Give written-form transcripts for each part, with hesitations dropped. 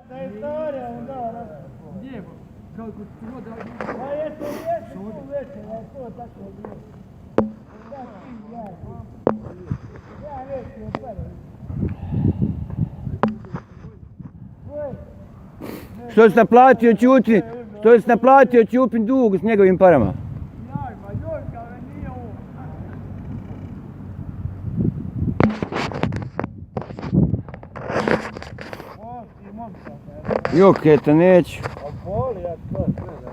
Da istorija, da. Gdje? Kako ti voda? Pa jesu tu večer, da je to tako bilo. Ja neću opere. Što si naplatio Ćuti? Što si naplatio Ćupin dug s njegovim parama? Jajma, Jorka, ali nije ovo. O, ti momka. Joketa neću. A boli, ja to sve da.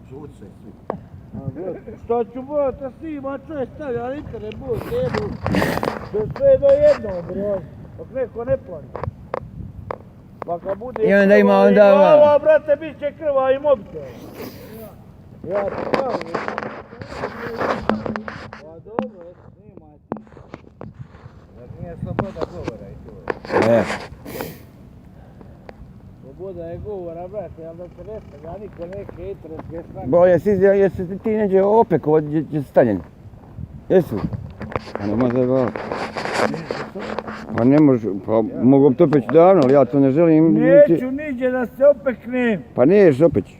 Žuć se svi. Što ću bo, to snima, to je stavio, ali internet bude, tebu. To je sve do jednog, bro. Dok neko ne plani. Pa kad bude I onda ima krvavi onda ova. glava, brate, bit će krvavi mobitel. Ja ti kažem. Pa dobro, snimaj ti. Jer nije sloboda govora i to je. Sloboda je govora, brate, ali da se ne stavlja niko neke internetske stranke. Bo, jesi ti neđe opeko gdje si stavljen? Jesu? Pa ne može ba. Pa ne može, pa mogu to peći davno, ali ja to ne želim. Neću niđe da se opeknem. Pa neš opeć.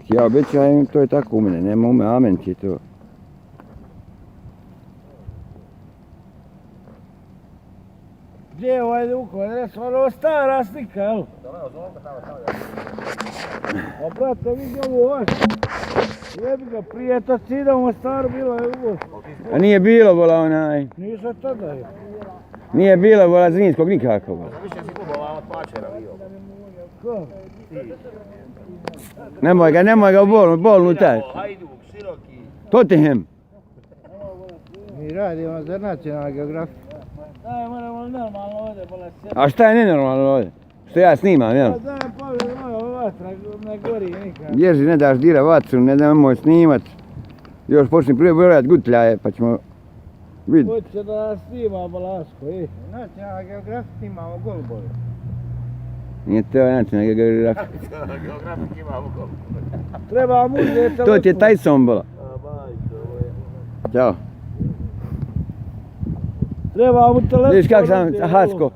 Ja obećajem, to je tako u mene, nema u me, amen ti je to. Gdje je ovaj Luko? Ono stara slika, jel? A brate, vidi ovo vaš. Jebi ga, prije to cidamo staro bilo je uvo. A nije bilo, bola onaj. Nisam tada je. Nije bilo, bola Zrinskog nikako. Bola. Više si kubova od pačera bio. Ko? Nemoj ga u bolnu taj. Hajduk, široki. Tottenham. Mi radimo za nacionalnu geografiju. Daj, moramo normalno ovdje bolesti. A šta je nenormalno ovdje? Što ja snimam, jel? Pa daj, Pavle, moja vatra ne gori nikad. Bježi, ne daš dira vatru, ne da nemoj snimat. Još počni prije brojat gutljaje, pa ćemo vidjeti. Hoće da nas snima Balaško, i? Nacionalna geografija imamo golubove. Nije to nacionalna geografija. Geografik ima u kogu. Treba mu uzeti To ti je Tyson, bola. A majko, ovo je. Ćao. Treba mu telefon. Vidiš kako sam hasko.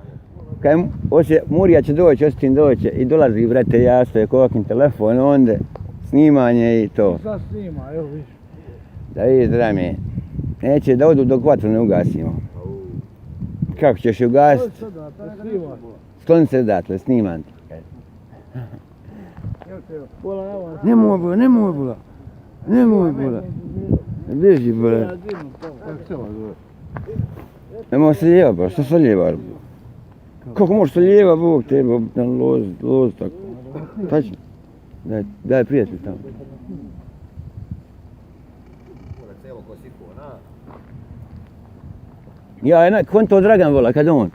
Kaj hoće, Murija će doći, Ostin doće i dolazi, brate, ja stoje kovakim telefon, onda snimanje i to. Sad snima, evo viš. Da vidi, drame, neće da odu dok vatru ne ugasimo. Kako ćeš je ugasiti? Sada, to snima. Skloni se odatle, snimam ti. Pola nema. Nemoj bola, nemoj bola. Nemoj bola. Bježi bola. Ja zimno to. Kako se ovo zove? Nemoj se lijeva bola, što se lijeva? Kako možeš se lijeva, Bog te, na loz tako. Tačno. Daj prijatelj tamo. Mora celo ko si ko, na? Ja, kon to Dragan vola, kad on?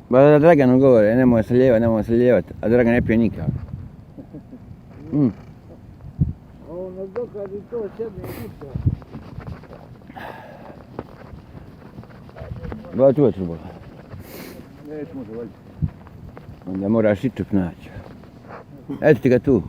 Ba da Draganu govore, nemoj se lijevat, a Dragan ne pije nikako. A ono dokazi to sjedne kuća. Ba tu je trubola. Nećemo se valjati. Onda moraš i čup naći. Eto ti ga tu.